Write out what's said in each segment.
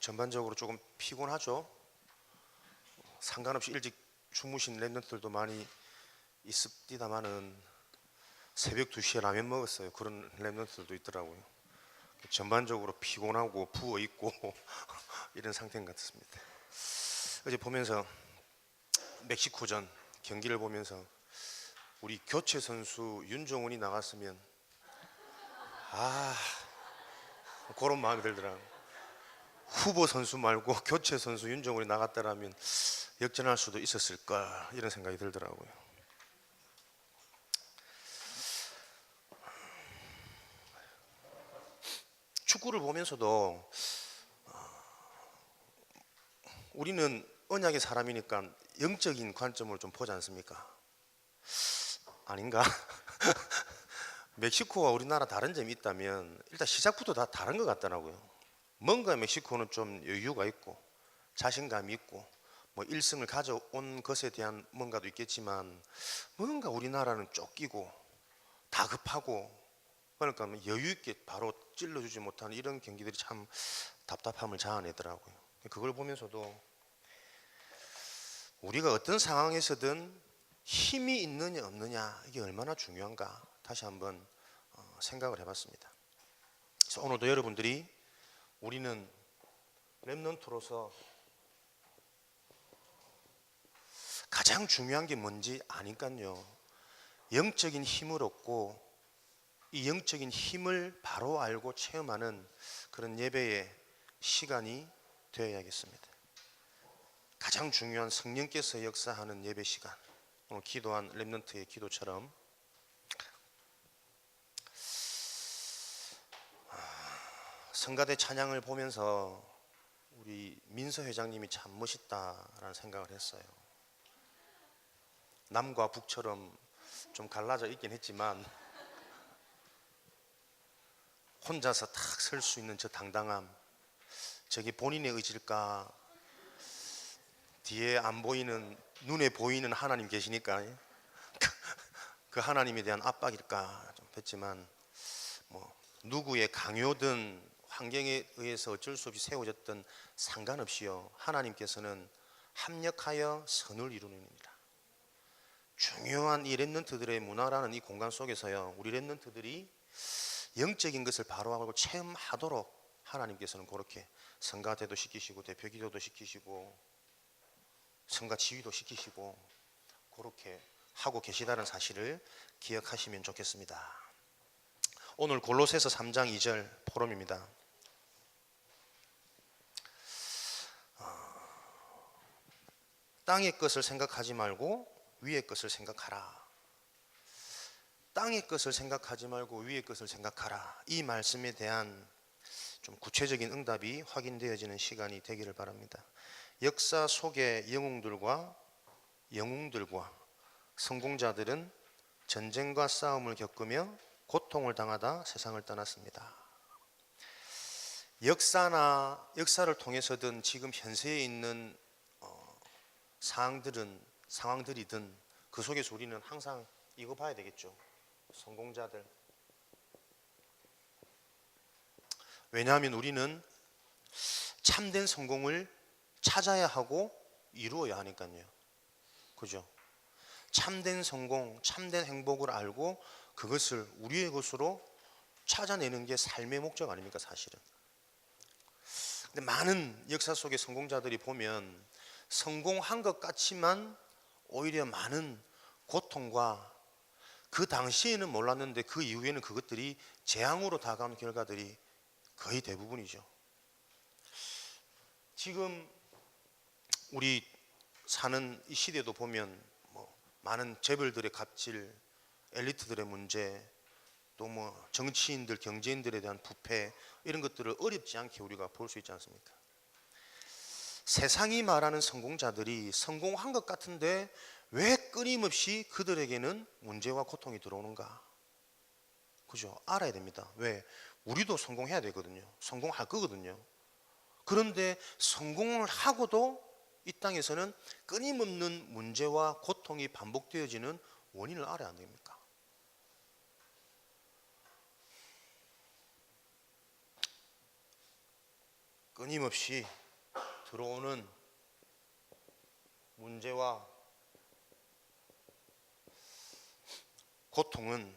전반적으로 조금 피곤하죠. 상관없이 일찍 주무신 랩런트들도 많이 있습니다만은 새벽 2시에 라면 먹었어요. 그런 랩런트들도 있더라고요. 전반적으로 피곤하고 부어있고 이런 상태인 것 같습니다. 어제 보면서 멕시코전 경기를 보면서 우리 교체 선수 윤종훈이 나갔으면 그런 마음이 들더라고요. 후보 선수 말고 교체 선수 윤종훈이 나갔더라면 역전할 수도 있었을까 이런 생각이 들더라고요. 축구를 보면서도 우리는 언약의 사람이니까 영적인 관점으로 좀 보지 않습니까? 아닌가? 멕시코와 우리나라 다른 점이 있다면 일단 시작부터 다 다른 것 같더라고요. 뭔가 멕시코는 좀 여유가 있고 자신감이 있고 뭐 1승을 가져온 것에 대한 뭔가도 있겠지만 뭔가 우리나라는 쫓기고 다급하고 그러니까 여유 있게 바로 찔러주지 못하는 이런 경기들이 참 답답함을 자아내더라고요. 그걸 보면서도 우리가 어떤 상황에서든 힘이 있느냐 없느냐 이게 얼마나 중요한가 다시 한번 생각을 해봤습니다. 그래서 오늘도 여러분들이 우리는 렘넌트로서 가장 중요한 게 뭔지 아니까요. 영적인 힘을 얻고 이 영적인 힘을 바로 알고 체험하는 그런 예배의 시간이 되어야겠습니다. 가장 중요한 성령께서 역사하는 예배 시간, 오늘 기도한 렘넌트의 기도처럼 성가대 찬양을 보면서 우리 민서 회장님이 참 멋있다라는 생각을 했어요. 남과 북처럼 좀 갈라져 있긴 했지만 혼자서 탁 설 수 있는 저 당당함, 저게 본인의 의지일까? 뒤에 안 보이는 눈에 보이는 하나님 계시니까 그 하나님에 대한 압박일까 좀 했지만 뭐 누구의 강요든 환경에 의해서 어쩔 수 없이 세워졌던 상관없이요, 하나님께서는 합력하여 선을 이루는 입니다. 중요한 이 렘넌트들의 문화라는 이 공간 속에서요, 우리 렘넌트들이 영적인 것을 바로 알고 체험하도록 하나님께서는 그렇게 성가대도 시키시고 대표 기도도 시키시고 성가 지휘도 시키시고 그렇게 하고 계시다는 사실을 기억하시면 좋겠습니다. 오늘 골로새서 3장 2절 포럼입니다. 땅의 것을 생각하지 말고 위의 것을 생각하라. 땅의 것을 생각하지 말고 위의 것을 생각하라. 이 말씀에 대한 좀 구체적인 응답이 확인되어지는 시간이 되기를 바랍니다. 역사 속의 영웅들과 성공자들은 전쟁과 싸움을 겪으며 고통을 당하다 세상을 떠났습니다. 역사를 통해서든 지금 현세에 있는 상황들이든 그 속에서 우리는 항상 이거 봐야 되겠죠. 성공자들. 왜냐하면 우리는 참된 성공을 찾아야 하고 이루어야 하니까요. 그죠? 참된 성공, 참된 행복을 알고 그것을 우리의 것으로 찾아내는 게 삶의 목적 아닙니까, 사실은. 근데 많은 역사 속의 성공자들이 보면 성공한 것 같지만 오히려 많은 고통과 그 당시에는 몰랐는데 그 이후에는 그것들이 재앙으로 다가온 결과들이 거의 대부분이죠. 지금 우리 사는 이 시대도 보면 뭐 많은 재벌들의 갑질, 엘리트들의 문제, 또 뭐 정치인들, 경제인들에 대한 부패 이런 것들을 어렵지 않게 우리가 볼 수 있지 않습니까? 세상이 말하는 성공자들이 성공한 것 같은데 왜 끊임없이 그들에게는 문제와 고통이 들어오는가? 그죠? 알아야 됩니다. 왜? 우리도 성공해야 되거든요. 성공할 거거든요. 그런데 성공을 하고도 이 땅에서는 끊임없는 문제와 고통이 반복되어지는 원인을 알아야 안 됩니까? 끊임없이 들어오는 문제와 고통은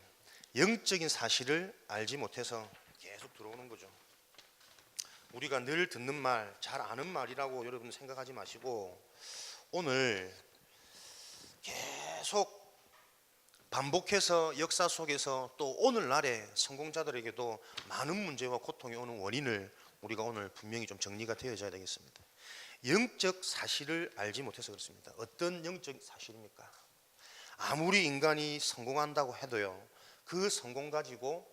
영적인 사실을 알지 못해서 계속 들어오는 거죠. 우리가 늘 듣는 말, 잘 아는 말이라고 여러분 생각하지 마시고 오늘 계속 반복해서 역사 속에서 또 오늘날의 성공자들에게도 많은 문제와 고통이 오는 원인을 우리가 오늘 분명히 좀 정리가 되어져야 되겠습니다. 영적 사실을 알지 못해서 그렇습니다. 어떤 영적 사실입니까? 아무리 인간이 성공한다고 해도요, 그 성공 가지고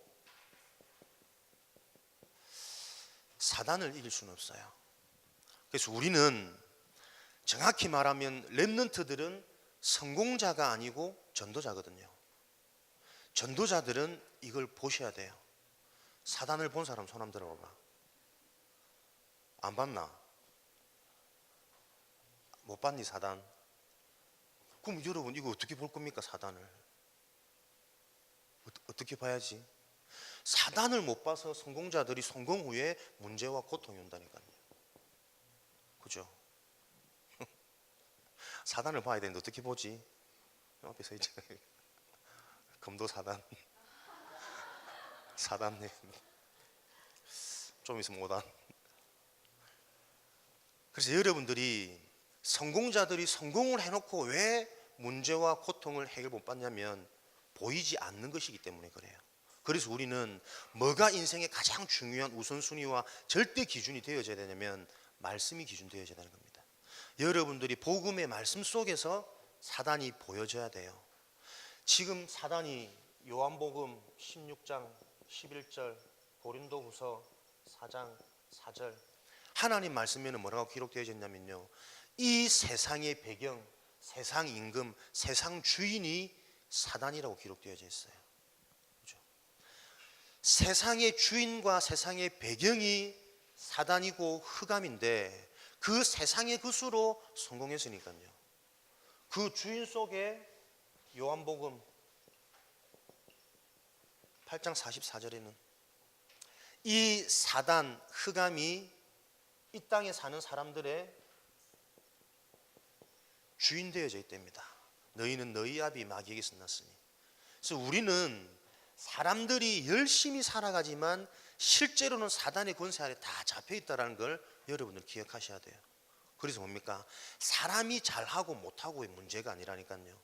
사단을 이길 수는 없어요. 그래서 우리는 정확히 말하면 렘넌트들은 성공자가 아니고 전도자거든요. 전도자들은 이걸 보셔야 돼요. 사단을 본 사람 손 한번 들어봐. 안 봤나? 못 봤니 사단? 그럼 여러분 이거 어떻게 볼 겁니까 사단을? 어떻게 봐야지? 사단을 못 봐서 성공자들이 성공 후에 문제와 고통이 온다니까요. 그죠? 사단을 봐야 되는데 어떻게 보지? 앞에 서 있잖아요. 검도 사단. 사단님. 좀 있으면 오단. 그래서 여러분들이 성공자들이 성공을 해놓고 왜 문제와 고통을 해결 못 받냐면 보이지 않는 것이기 때문에 그래요. 그래서 우리는 뭐가 인생의 가장 중요한 우선순위와 절대 기준이 되어져야 되냐면 말씀이 기준 되어져야 되는 겁니다. 여러분들이 복음의 말씀 속에서 사단이 보여져야 돼요. 지금 사단이 요한복음 16장 11절 고린도후서 4장 4절 하나님 말씀에는 뭐라고 기록되어져 있냐면요, 이 세상의 배경, 세상 임금, 세상 주인이 사단이라고 기록되어져 있어요. 그렇죠? 세상의 주인과 세상의 배경이 사단이고 흑암인데 그 세상의 것으로 성공했으니까요. 그 주인 속에 요한복음 8장 44절에는 이 사단 흑암이 이 땅에 사는 사람들의 주인 되어져 있답니다. 너희는 너희 아비 마귀에게서 났으니. 그래서 우리는 사람들이 열심히 살아가지만 실제로는 사단의 권세 아래 다 잡혀 있다는 걸 여러분들 기억하셔야 돼요. 그래서 뭡니까? 사람이 잘하고 못하고의 문제가 아니라니까요.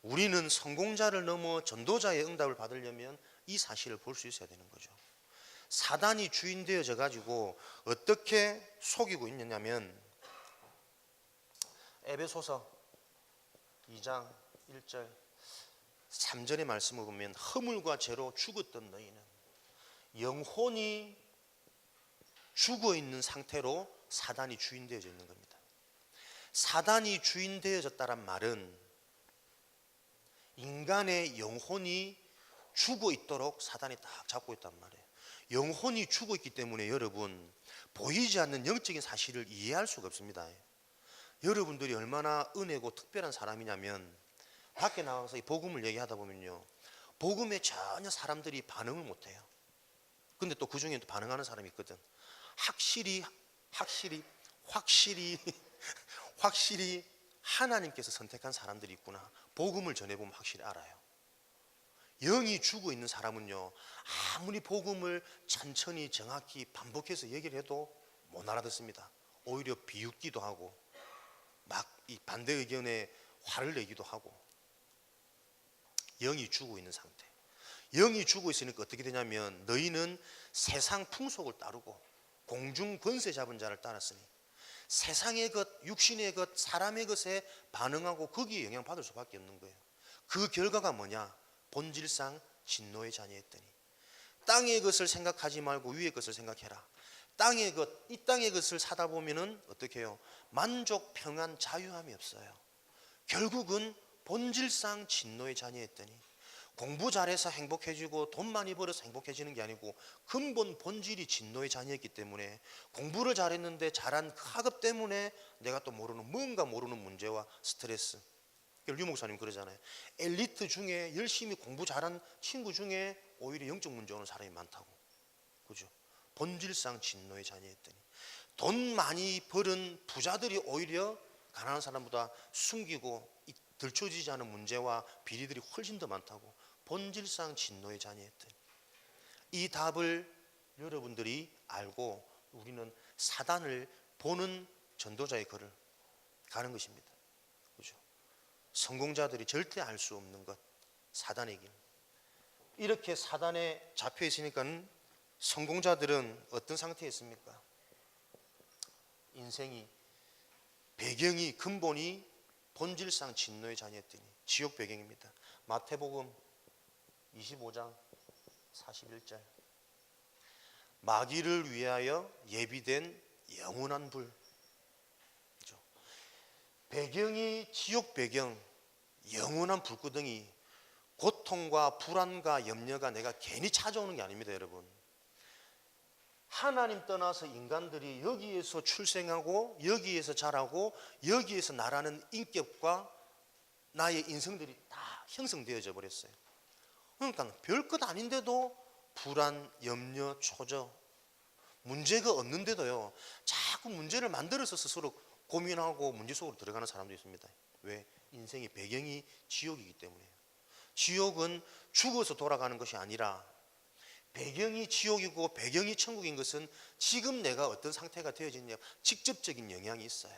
우리는 성공자를 넘어 전도자의 응답을 받으려면 이 사실을 볼 수 있어야 되는 거죠. 사단이 주인 되어져 가지고 어떻게 속이고 있느냐면 에베소서 2장 1절 3절의 말씀을 보면 허물과 죄로 죽었던 너희는 영혼이 죽어 있는 상태로 사단이 주인 되어져 있는 겁니다. 사단이 주인 되어졌다란 말은 인간의 영혼이 죽어 있도록 사단이 딱 잡고 있단 말이에요. 영혼이 죽어 있기 때문에 여러분 보이지 않는 영적인 사실을 이해할 수가 없습니다. 여러분들이 얼마나 은혜고 특별한 사람이냐면 밖에 나가서 이 복음을 얘기하다 보면요, 복음에 전혀 사람들이 반응을 못해요. 근데 또 그 중에 또 반응하는 사람이 있거든. 확실히 하나님께서 선택한 사람들이 있구나. 복음을 전해보면 확실히 알아요. 영이 죽어 있는 사람은요, 아무리 복음을 천천히 정확히 반복해서 얘기를 해도 못 알아듣습니다. 오히려 비웃기도 하고 막 이 반대 의견에 화를 내기도 하고. 영이 죽어 있는 상태. 영이 죽어 있으니까 어떻게 되냐면 너희는 세상 풍속을 따르고 공중 권세 잡은 자를 따랐으니 세상의 것, 육신의 것, 사람의 것에 반응하고 거기에 영향받을 수밖에 없는 거예요. 그 결과가 뭐냐? 본질상 진노의 자녀였더니 땅의 것을 생각하지 말고 위의 것을 생각해라. 땅의 것, 이 땅의 것을 사다 보면은 어떻게 해요? 만족, 평안, 자유함이 없어요. 결국은 본질상 진노의 자녀였더니 공부 잘해서 행복해지고 돈 많이 벌어서 행복해지는 게 아니고 근본 본질이 진노의 자녀였기 때문에 공부를 잘했는데 잘한 그 학업 때문에 내가 또 뭔가 모르는 문제와 스트레스. 류 목사님 그러잖아요. 엘리트 중에 열심히 공부 잘한 친구 중에 오히려 영적 문제 오는 사람이 많다고. 그죠? 본질상 진노의 자녀였더니 돈 많이 벌은 부자들이 오히려 가난한 사람보다 숨기고 들춰지지 않은 문제와 비리들이 훨씬 더 많다고. 본질상 진노의 자녀였던 이 답을 여러분들이 알고 우리는 사단을 보는 전도자의 길을 가는 것입니다. 그렇죠? 성공자들이 절대 알 수 없는 것, 사단의 길. 이렇게 사단에 잡혀 있으니까는 성공자들은 어떤 상태에 있습니까? 인생이 배경이 근본이 본질상 진노의 자녀였더니 지옥 배경입니다. 마태복음 25장 41절. 마귀를 위하여 예비된 영원한 불. 그렇죠? 배경이 지옥 배경, 영원한 불구덩이, 고통과 불안과 염려가 내가 괜히 찾아오는 게 아닙니다, 여러분. 하나님 떠나서 인간들이 여기에서 출생하고 여기에서 자라고 여기에서 나라는 인격과 나의 인성들이 다 형성되어져 버렸어요. 그러니까 별것 아닌데도 불안, 염려, 초조, 문제가 없는데도요 자꾸 문제를 만들어서 스스로 고민하고 문제 속으로 들어가는 사람도 있습니다. 왜? 인생의 배경이 지옥이기 때문에요. 지옥은 죽어서 돌아가는 것이 아니라 배경이 지옥이고 배경이 천국인 것은 지금 내가 어떤 상태가 되어지느냐 직접적인 영향이 있어요.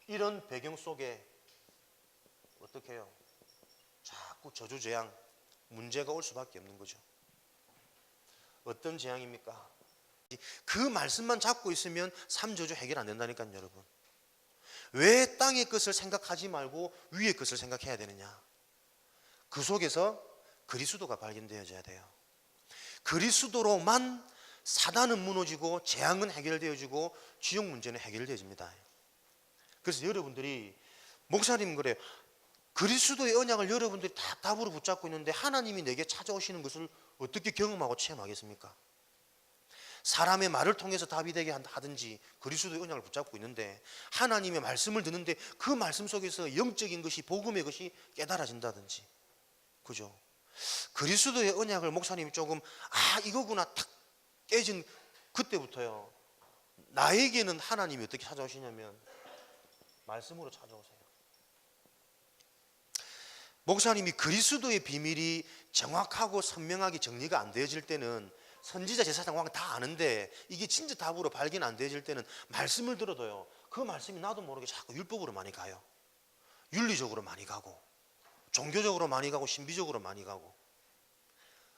이런 배경 속에 어떻게 해요? 자꾸 저주재앙, 문제가 올 수밖에 없는 거죠. 어떤 재앙입니까? 그 말씀만 잡고 있으면 삼저주 해결 안 된다니까요, 여러분. 왜 땅의 것을 생각하지 말고 위의 것을 생각해야 되느냐? 그 속에서 그리스도가 발견되어져야 돼요. 그리스도로만 사단은 무너지고 재앙은 해결되어지고 지옥 문제는 해결되어집니다. 그래서 여러분들이 목사님 그래요. 그리스도의 언약을 여러분들이 다 답으로 붙잡고 있는데 하나님이 내게 찾아오시는 것을 어떻게 경험하고 체험하겠습니까? 사람의 말을 통해서 답이 되게 하든지 그리스도의 언약을 붙잡고 있는데 하나님의 말씀을 듣는데 그 말씀 속에서 영적인 것이 복음의 것이 깨달아진다든지, 그죠? 그리스도의 언약을 목사님이 조금 이거구나 탁 깨진 그때부터요 나에게는 하나님이 어떻게 찾아오시냐면 말씀으로 찾아오세요. 목사님이 그리스도의 비밀이 정확하고 선명하게 정리가 안 되어질 때는 선지자 제사장 왕 다 아는데 이게 진짜 답으로 발견 안 되어질 때는 말씀을 들어도요 그 말씀이 나도 모르게 자꾸 율법으로 많이 가요. 윤리적으로 많이 가고 종교적으로 많이 가고 신비적으로 많이 가고.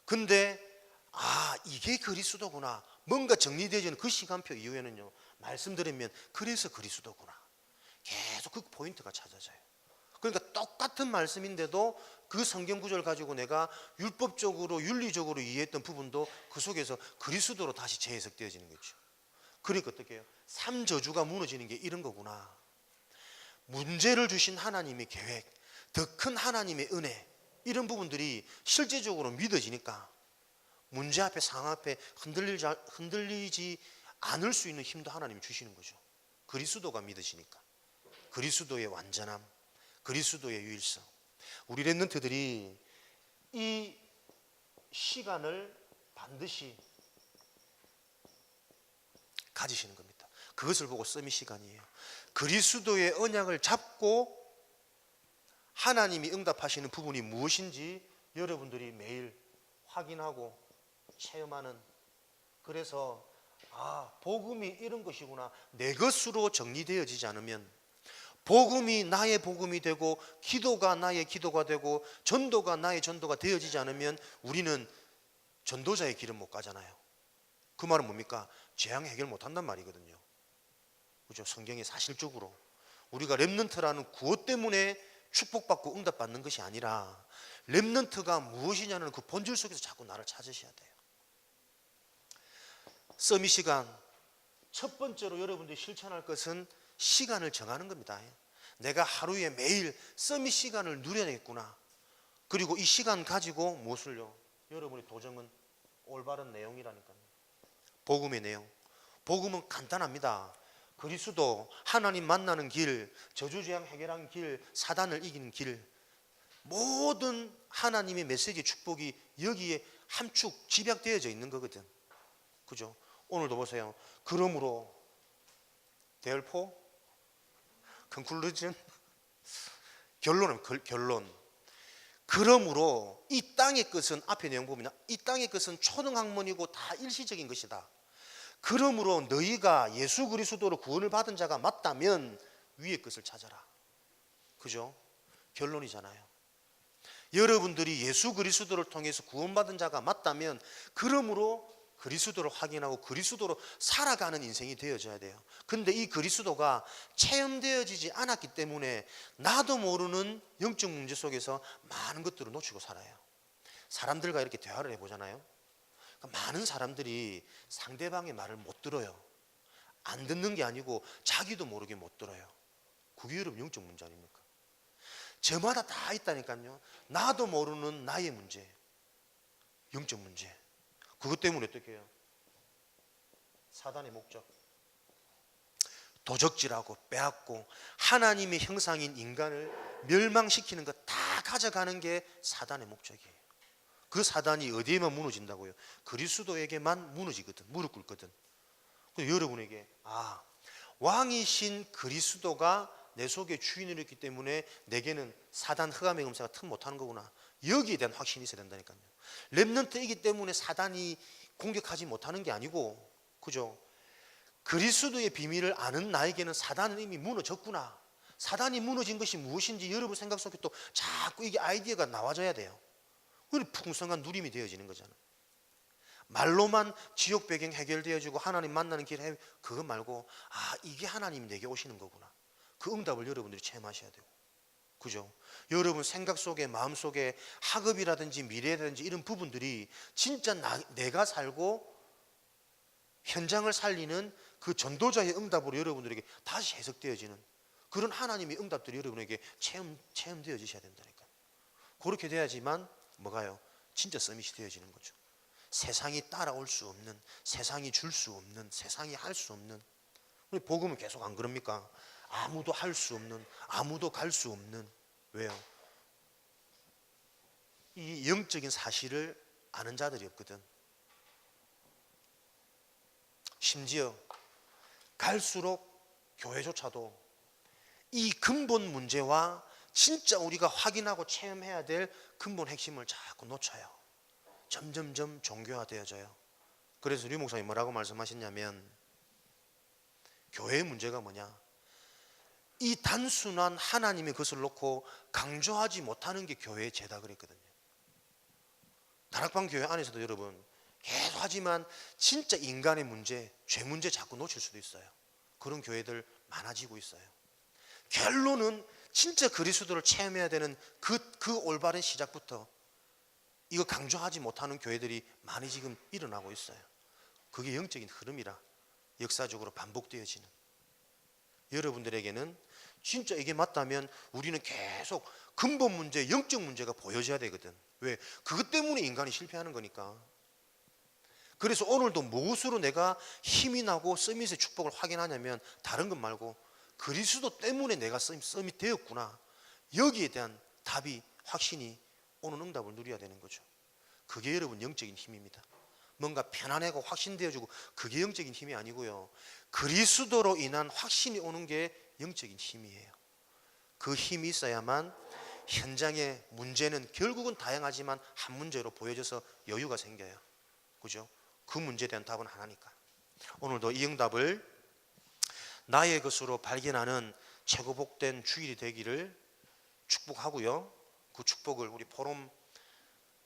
근데 이게 그리스도구나 뭔가 정리되어지는 그 시간표 이후에는요 말씀 들으면 그래서 그리스도구나 계속 그 포인트가 찾아져요. 그러니까 똑같은 말씀인데도 그 성경 구절을 가지고 내가 율법적으로 윤리적으로 이해했던 부분도 그 속에서 그리스도로 다시 재해석되어지는 거죠. 그러니까 어떻게 해요? 삼저주가 무너지는 게 이런 거구나. 문제를 주신 하나님의 계획, 더 큰 하나님의 은혜, 이런 부분들이 실제적으로 믿어지니까 문제 앞에 상황 앞에 흔들리지 않을 수 있는 힘도 하나님이 주시는 거죠. 그리스도가 믿으시니까. 그리스도의 완전함, 그리스도의 유일성. 우리 랩런트들이 이 시간을 반드시 가지시는 겁니다. 그것을 보고 서밋 시간이에요. 그리스도의 언약을 잡고 하나님이 응답하시는 부분이 무엇인지 여러분들이 매일 확인하고 체험하는, 그래서 복음이 이런 것이구나 내 것으로 정리되어지지 않으면, 복음이 나의 복음이 되고 기도가 나의 기도가 되고 전도가 나의 전도가 되어지지 않으면 우리는 전도자의 길은 못 가잖아요. 그 말은 뭡니까? 재앙 해결 못 한단 말이거든요. 그죠? 성경에 사실적으로 우리가 렘넌트라는 구호 때문에 축복받고 응답받는 것이 아니라 렘넌트가 무엇이냐는 그 본질 속에서 자꾸 나를 찾으셔야 돼요. 서밋 시간 첫 번째로 여러분들이 실천할 것은 시간을 정하는 겁니다. 내가 하루에 매일 서밋 시간을 누려야겠구나. 그리고 이 시간 가지고 무엇을요? 여러분의 도정은 올바른 내용이라니까요. 복음의 내용. 복음은 간단합니다. 그리스도, 하나님 만나는 길, 저주재앙 해결하는 길, 사단을 이기는 길, 모든 하나님의 메시지 축복이 여기에 함축 집약되어져 있는 거거든. 그죠? 오늘도 보세요. 그러므로 대열포 컨클루전 결론. 그러므로 이 땅의 것은 앞에 내용 보면 이 땅의 것은 초등학문이고 다 일시적인 것이다. 그러므로 너희가 예수 그리스도로 구원을 받은 자가 맞다면 위의 것을 찾아라. 그죠? 결론이잖아요. 여러분들이 예수 그리스도를 통해서 구원받은 자가 맞다면 그러므로 그리스도를 확인하고 그리스도로 살아가는 인생이 되어져야 돼요. 근데 이 그리스도가 체험되어지지 않았기 때문에 나도 모르는 영적 문제 속에서 많은 것들을 놓치고 살아요. 사람들과 이렇게 대화를 해보잖아요. 그러니까 많은 사람들이 상대방의 말을 못 들어요. 안 듣는 게 아니고 자기도 모르게 못 들어요. 그게 여러분 영적 문제 아닙니까? 저마다 다 있다니까요. 나도 모르는 나의 문제, 영적 문제. 그것 때문에 어떻게 해요? 사단의 목적, 도적질하고 빼앗고 하나님의 형상인 인간을 멸망시키는 것 다 가져가는 게 사단의 목적이에요. 그 사단이 어디에만 무너진다고요? 그리스도에게만 무너지거든, 무릎 꿇거든. 그래서 여러분에게 왕이신 그리스도가 내 속에 주인을 했기 때문에 내게는 사단 흑암의 검사가 틈 못하는 거구나. 여기에 대한 확신이 있어야 된다니까요. 렘넌트이기 때문에 사단이 공격하지 못하는 게 아니고, 그죠? 그리스도의 비밀을 아는 나에게는 사단은 이미 무너졌구나. 사단이 무너진 것이 무엇인지 여러분 생각 속에 또 자꾸 이게 아이디어가 나와줘야 돼요. 그리고 풍성한 누림이 되어지는 거잖아요. 말로만 지옥 배경 해결되어지고 하나님 만나는 길, 그거 말고 이게 하나님이 내게 오시는 거구나. 그 응답을 여러분들이 체험하셔야 되고, 그죠? 여러분 생각 속에, 마음 속에 학업이라든지 미래라든지 이런 부분들이 진짜 내가 살고 현장을 살리는 그 전도자의 응답으로 여러분들에게 다시 해석되어지는 그런 하나님의 응답들이 여러분에게 체험되어지셔야 된다니까. 그렇게 돼야지만 뭐가요? 진짜 서밋이 되어지는 거죠. 세상이 따라올 수 없는, 세상이 줄 수 없는, 세상이 할 수 없는. 우리 복음은 계속 안 그럽니까? 아무도 할 수 없는, 아무도 갈 수 없는. 왜요? 이 영적인 사실을 아는 자들이 없거든. 심지어 갈수록 교회조차도 이 근본 문제와 진짜 우리가 확인하고 체험해야 될 근본 핵심을 자꾸 놓쳐요. 점점점 종교화되어져요. 그래서 류 목사님 뭐라고 말씀하셨냐면, 교회의 문제가 뭐냐? 이 단순한 하나님의 것을 놓고 강조하지 못하는 게 교회의 죄다 그랬거든요. 다락방 교회 안에서도 여러분 계속 하지만 진짜 인간의 문제, 죄 문제 자꾸 놓칠 수도 있어요. 그런 교회들 많아지고 있어요. 결론은 진짜 그리스도를 체험해야 되는 그 올바른 시작부터 이거 강조하지 못하는 교회들이 많이 지금 일어나고 있어요. 그게 영적인 흐름이라 역사적으로 반복되어지는. 여러분들에게는 진짜 이게 맞다면 우리는 계속 근본 문제, 영적 문제가 보여져야 되거든. 왜? 그것 때문에 인간이 실패하는 거니까. 그래서 오늘도 무엇으로 내가 힘이 나고 서밋의 축복을 확인하냐면 다른 것 말고 그리스도 때문에 내가 서밋 되었구나. 여기에 대한 답이, 확신이 오는 응답을 누려야 되는 거죠. 그게 여러분 영적인 힘입니다. 뭔가 편안하고 확신되어지고 그게 영적인 힘이 아니고요. 그리스도로 인한 확신이 오는 게 영적인 힘이에요. 그 힘이 있어야만 현장의 문제는 결국은 다양하지만 한 문제로 보여져서 여유가 생겨요. 그죠? 그 문제에 대한 답은 하나니까. 오늘도 이 응답을 나의 것으로 발견하는 최고 복된 주일이 되기를 축복하고요. 그 축복을 우리 포럼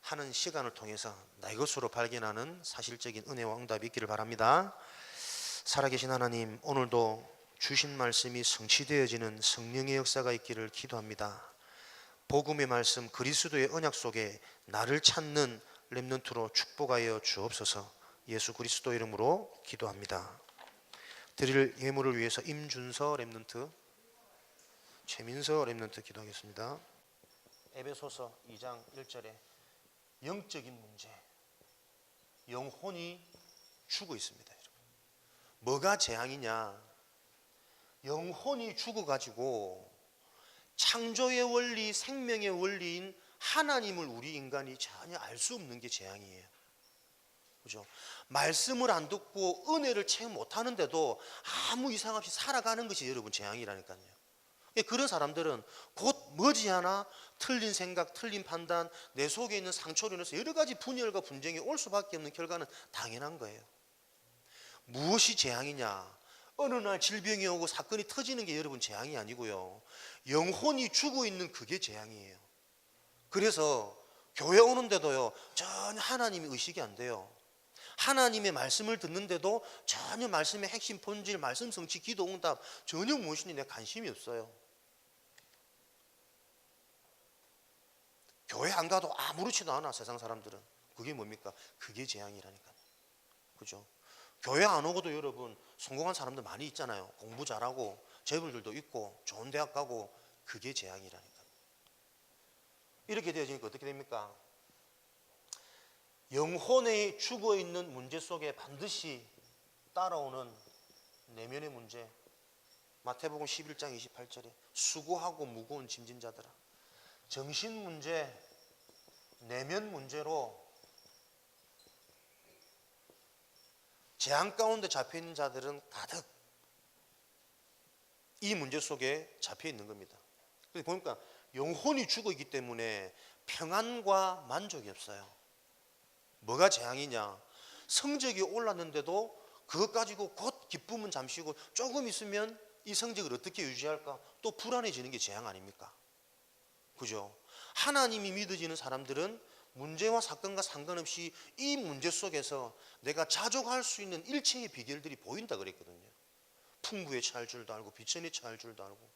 하는 시간을 통해서 나의 것으로 발견하는 사실적인 은혜와 응답이 있기를 바랍니다. 살아계신 하나님, 오늘도 주신 말씀이 성취되어지는 성령의 역사가 있기를 기도합니다. 복음의 말씀 그리스도의 언약 속에 나를 찾는 렘넌트로 축복하여 주옵소서. 예수 그리스도 이름으로 기도합니다. 드릴 예물을 위해서 임준서 렘넌트, 최민서 렘넌트 기도하겠습니다. 에베소서 2장 1절에 영적인 문제, 영혼이 죽어 있습니다. 여러분. 뭐가 재앙이냐? 영혼이 죽어가지고 창조의 원리, 생명의 원리인 하나님을 우리 인간이 전혀 알 수 없는 게 재앙이에요. 그죠? 말씀을 안 듣고 은혜를 체험 못 하는데도 아무 이상 없이 살아가는 것이 여러분 재앙이라니까요. 그런 사람들은 곧 머지않아 틀린 생각, 틀린 판단, 내 속에 있는 상처로 인해서 여러 가지 분열과 분쟁이 올 수밖에 없는 결과는 당연한 거예요. 무엇이 재앙이냐? 어느 날 질병이 오고 사건이 터지는 게 여러분 재앙이 아니고요, 영혼이 죽어 있는 그게 재앙이에요. 그래서 교회 오는데도요 전혀 하나님이 의식이 안 돼요. 하나님의 말씀을 듣는데도 전혀 말씀의 핵심 본질, 말씀 성취, 기도 응답 전혀 무엇이니 내 관심이 없어요. 교회 안 가도 아무렇지도 않아 세상 사람들은. 그게 뭡니까? 그게 재앙이라니까요. 그죠? 교회 안 오고도 여러분 성공한 사람들 많이 있잖아요. 공부 잘하고 재벌들도 있고 좋은 대학 가고. 그게 재앙이라니까요. 이렇게 되어지니까 어떻게 됩니까? 영혼에 죽어있는 문제 속에 반드시 따라오는 내면의 문제. 마태복음 11장 28절에 수고하고 무거운 짐진 자들아. 정신 문제, 내면 문제로 재앙 가운데 잡혀있는 자들은 가득 이 문제 속에 잡혀있는 겁니다. 그래서 보니까 영혼이 죽어있기 때문에 평안과 만족이 없어요. 뭐가 재앙이냐? 성적이 올랐는데도 그것 가지고 곧 기쁨은 잠시고 조금 있으면 이 성적을 어떻게 유지할까? 또 불안해지는 게 재앙 아닙니까? 그죠? 하나님이 믿어지는 사람들은 문제와 사건과 상관없이 이 문제 속에서 내가 자족할 수 있는 일체의 비결들이 보인다 그랬거든요. 풍부에 처할 줄도 알고 비천에 처할 줄도 알고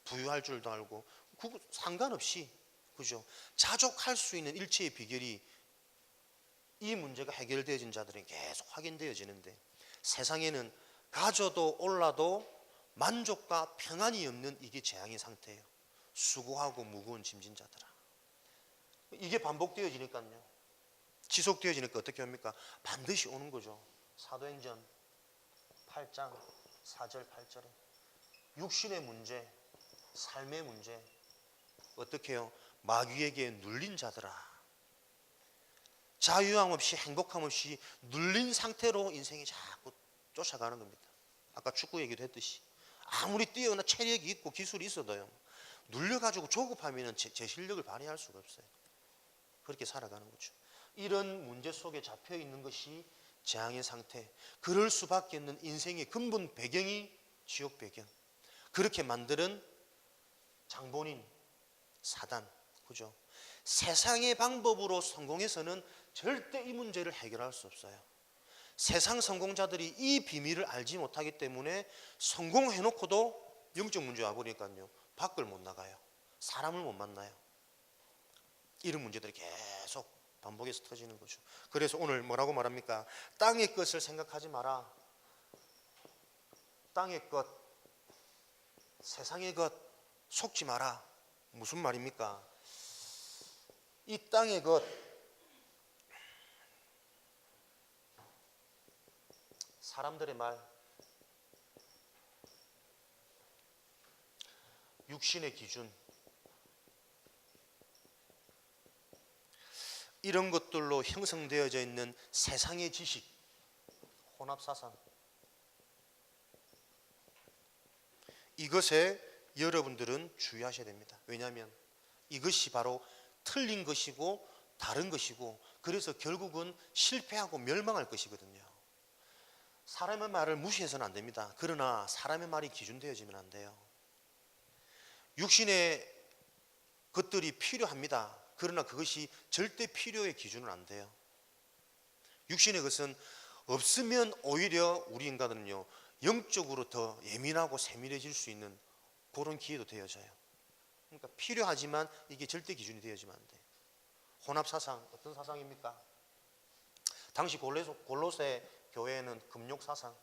부유할 줄도 알고 그거 상관없이, 그죠? 자족할 수 있는 일체의 비결이 이 문제가 해결되어진 자들은 계속 확인되어지는데, 세상에는 가져도 올라도 만족과 평안이 없는 이게 재앙의 상태예요. 수고하고 무거운 짐진 자들아. 이게 반복되어지니까요, 지속되어지니까 어떻게 합니까? 반드시 오는 거죠. 사도행전 8장 4절 8절에 육신의 문제, 삶의 문제 어떻게 해요? 마귀에게 눌린 자들아. 자유함 없이 행복함 없이 눌린 상태로 인생이 자꾸 쫓아가는 겁니다. 아까 축구 얘기도 했듯이 아무리 뛰어나 체력이 있고 기술이 있어도요, 눌려가지고 조급하면 제 실력을 발휘할 수가 없어요. 그렇게 살아가는 거죠. 이런 문제 속에 잡혀 있는 것이 재앙의 상태. 그럴 수밖에 없는 인생의 근본 배경이 지옥 배경. 그렇게 만드는 장본인 사단, 그죠? 세상의 방법으로 성공해서는 절대 이 문제를 해결할 수 없어요. 세상 성공자들이 이 비밀을 알지 못하기 때문에 성공해놓고도 영적 문제 와버리니까요, 밖을 못 나가요. 사람을 못 만나요. 이런 문제들이 계속 반복해서 터지는 거죠. 그래서 오늘 뭐라고 말합니까? 땅의 것을 생각하지 마라. 땅의 것, 세상의 것 속지 마라. 무슨 말입니까? 이 땅의 것, 사람들의 말, 육신의 기준, 이런 것들로 형성되어져 있는 세상의 지식, 혼합사상, 이것에 여러분들은 주의하셔야 됩니다. 왜냐하면 이것이 바로 틀린 것이고 다른 것이고, 그래서 결국은 실패하고 멸망할 것이거든요. 사람의 말을 무시해서는 안 됩니다. 그러나 사람의 말이 기준되어지면 안 돼요. 육신의 것들이 필요합니다. 그러나 그것이 절대 필요의 기준은 안 돼요. 육신의 것은 없으면 오히려 우리 인간은요, 영적으로 더 예민하고 세밀해질 수 있는 그런 기회도 되어져요. 그러니까 필요하지만 이게 절대 기준이 되어지면 안 돼요. 혼합사상, 어떤 사상입니까? 당시 골로새 교회에는 금욕사상,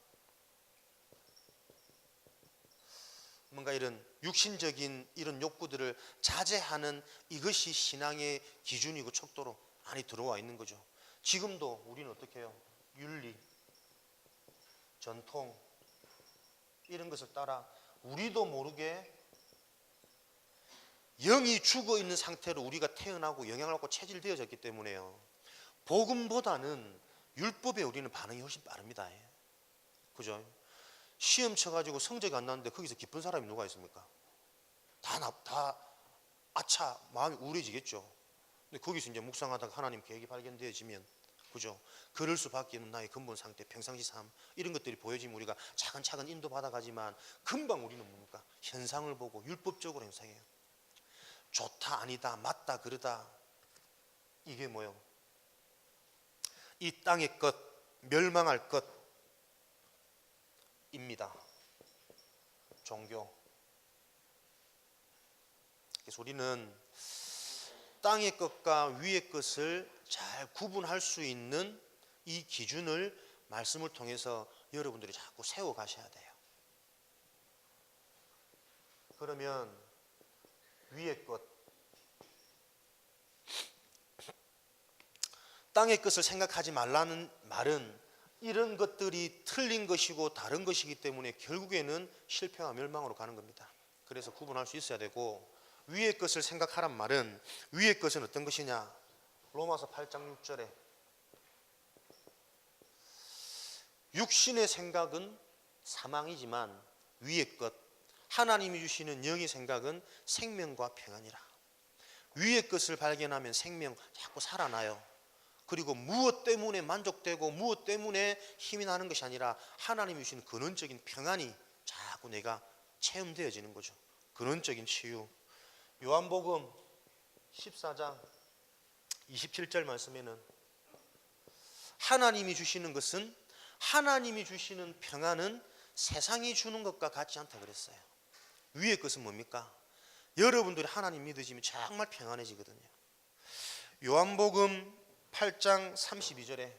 뭔가 이런 육신적인 이런 욕구들을 자제하는 이것이 신앙의 기준이고 척도로 많이 들어와 있는 거죠. 지금도 우리는 어떻게 해요? 윤리, 전통 이런 것을 따라 우리도 모르게 영이 죽어 있는 상태로 우리가 태어나고 영향을 받고 체질되어졌기 때문에요, 복음보다는 율법에 우리는 반응이 훨씬 빠릅니다. 그죠? 시험 쳐가지고 성적이 안 나는데 거기서 기쁜 사람이 누가 있습니까? 다 아차 마음이 우울해지겠죠. 근데 거기서 이제 묵상하다가 하나님 계획이 발견되어지면, 그죠? 그럴 수밖에 없는 나의 근본 상태, 평상시 삶, 이런 것들이 보여지면 우리가 차근차근 인도받아가지만 금방 우리는 뭡니까? 현상을 보고 율법적으로 행상해요. 좋다 아니다 맞다 그러다, 이게 뭐요? 이 땅의 것, 멸망할 것입니다. 종교. 그래서 우리는 땅의 것과 위의 것을 잘 구분할 수 있는 이 기준을 말씀을 통해서 여러분들이 자꾸 세워 가셔야 돼요. 그러면 위의 것, 땅의 것을 생각하지 말라는 말은 이런 것들이 틀린 것이고 다른 것이기 때문에 결국에는 실패와 멸망으로 가는 겁니다. 그래서 구분할 수 있어야 되고, 위의 것을 생각하란 말은 위의 것은 어떤 것이냐? 로마서 8장 6절에 육신의 생각은 사망이지만 위의 것, 하나님이 주시는 영의 생각은 생명과 평안이라. 위의 것을 발견하면 생명 자꾸 살아나요. 그리고 무엇 때문에 만족되고 무엇 때문에 힘이 나는 것이 아니라 하나님이 주시는 근원적인 평안이 자꾸 내가 체험되어지는 거죠. 근원적인 치유. 요한복음 14장 27절 말씀에는 하나님이 주시는 것은, 하나님이 주시는 평안은 세상이 주는 것과 같지 않다 그랬어요. 위의 것은 뭡니까? 여러분들이 하나님 믿으시면 정말 평안해지거든요. 요한복음 8장 32절에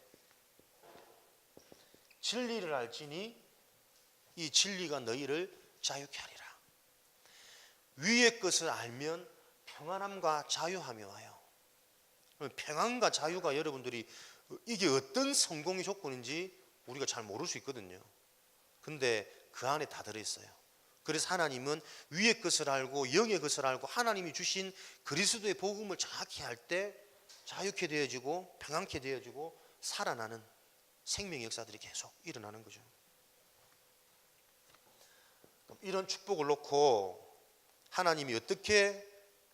진리를 알지니 이 진리가 너희를 자유케 하리라. 위의 것을 알면 평안함과 자유함이 와요. 평안과 자유가 여러분들이 이게 어떤 성공의 조건인지 우리가 잘 모를 수 있거든요. 근데 그 안에 다 들어있어요. 그래서 하나님은 위의 것을 알고 영의 것을 알고 하나님이 주신 그리스도의 복음을 정확히 할 때 자유케 되어지고 평안케 되어지고 살아나는 생명의 역사들이 계속 일어나는 거죠. 이런 축복을 놓고 하나님이 어떻게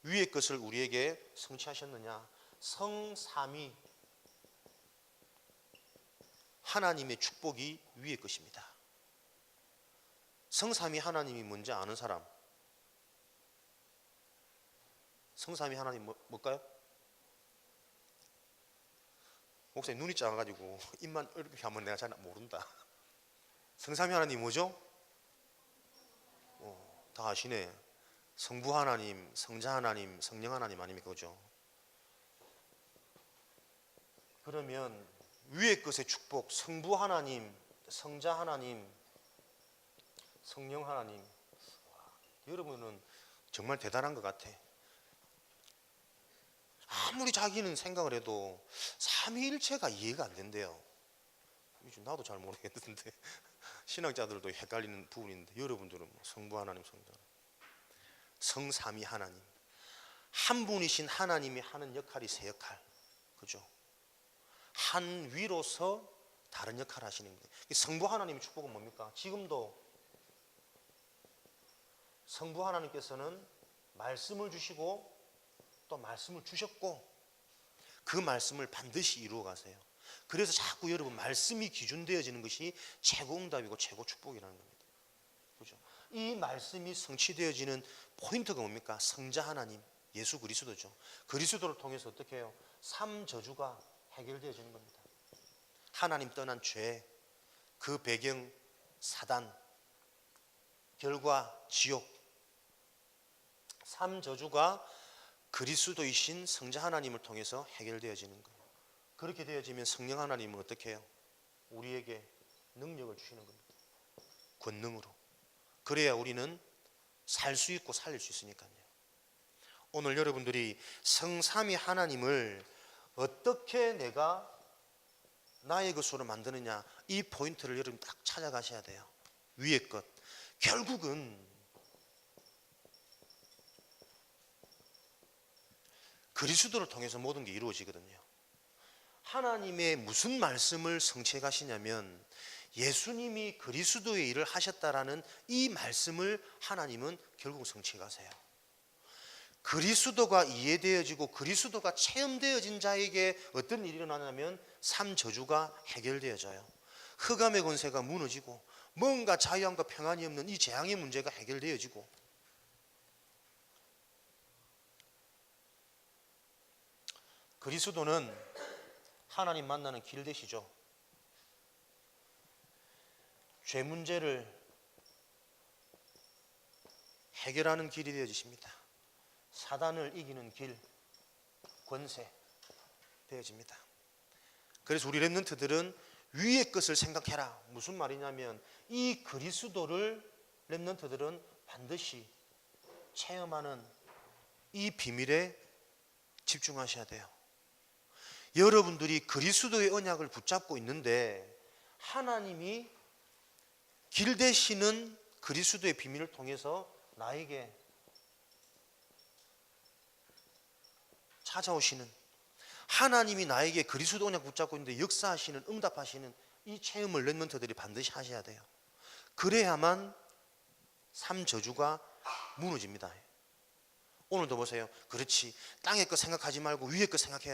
위의 것을 우리에게 성취하셨느냐? 성삼위 하나님의 축복이 위의 것입니다. 성삼위 하나님이 뭔지 아는 사람? 성삼위 하나님 뭘까요? 목사님 눈이 작아가지고 입만 이렇게 하면 내가 잘 모른다. 성삼위 하나님 뭐죠? 다 아시네. 성부 하나님, 성자 하나님, 성령 하나님 아닙니까? 그죠? 그러면 위의 것의 축복, 성부 하나님, 성자 하나님, 성령 하나님, 여러분은 정말 대단한 것 같아. 아무리 자기는 생각을 해도 삼위일체가 이해가 안 된대요. 나도 잘 모르겠는데 신학자들도 헷갈리는 부분인데, 여러분들은 성부 하나님, 성자 하나님, 성삼위 하나님, 한 분이신 하나님이 하는 역할이 세 역할, 그죠? 한 위로서 다른 역할을 하시는 거예요. 성부 하나님의 축복은 뭡니까? 지금도 성부 하나님께서는 말씀을 주시고 또 말씀을 주셨고 그 말씀을 반드시 이루어 가세요. 그래서 자꾸 여러분 말씀이 기준되어지는 것이 최고 응답이고 최고 축복이라는 겁니다. 그죠? 이 말씀이 성취되어지는 포인트가 뭡니까? 성자 하나님, 예수 그리스도죠. 그리스도를 통해서 어떻게 해요? 삼저주가 해결되어지는 겁니다. 하나님 떠난 죄, 그 배경 사단, 결과 지옥, 삼저주가 그리스도이신 성자 하나님을 통해서 해결되어지는 거예요. 그렇게 되어지면 성령 하나님은 어떻게 해요? 우리에게 능력을 주시는 겁니다. 권능으로. 그래야 우리는 살 수 있고 살릴 수 있으니까요. 오늘 여러분들이 성삼위 하나님을 어떻게 내가 나의 것으로 만드느냐, 이 포인트를 여러분 딱 찾아가셔야 돼요. 위의 것. 결국은 그리스도를 통해서 모든 게 이루어지거든요. 하나님의 무슨 말씀을 성취해 가시냐면 예수님이 그리스도의 일을 하셨다라는 이 말씀을 하나님은 결국 성취해 가세요. 그리스도가 이해되어지고 그리스도가 체험되어진 자에게 어떤 일이 일어나냐면 삼저주가 해결되어져요. 흑암의 권세가 무너지고 뭔가 자유함과 평안이 없는 이 재앙의 문제가 해결되어지고, 그리스도는 하나님 만나는 길 되시죠. 죄 문제를 해결하는 길이 되어지십니다. 사단을 이기는 길, 권세 되어집니다. 그래서 우리 렘넌트들은 위의 것을 생각해라. 무슨 말이냐면 이 그리스도를 렘넌트들은 반드시 체험하는 이 비밀에 집중하셔야 돼요. 여러분들이 그리스도의 언약을 붙잡고 있는데 하나님이 길 되시는 그리스도의 비밀을 통해서 나에게 찾아오시는, 하나님이 나에게 그리스도 언약 붙잡고 있는데 역사하시는, 응답하시는 이 체험을 렘넌트들이 반드시 하셔야 돼요. 그래야만 삼저주가 무너집니다. 오늘도 보세요. 그렇지, 땅의 것 생각하지 말고 위의 것 생각해야지.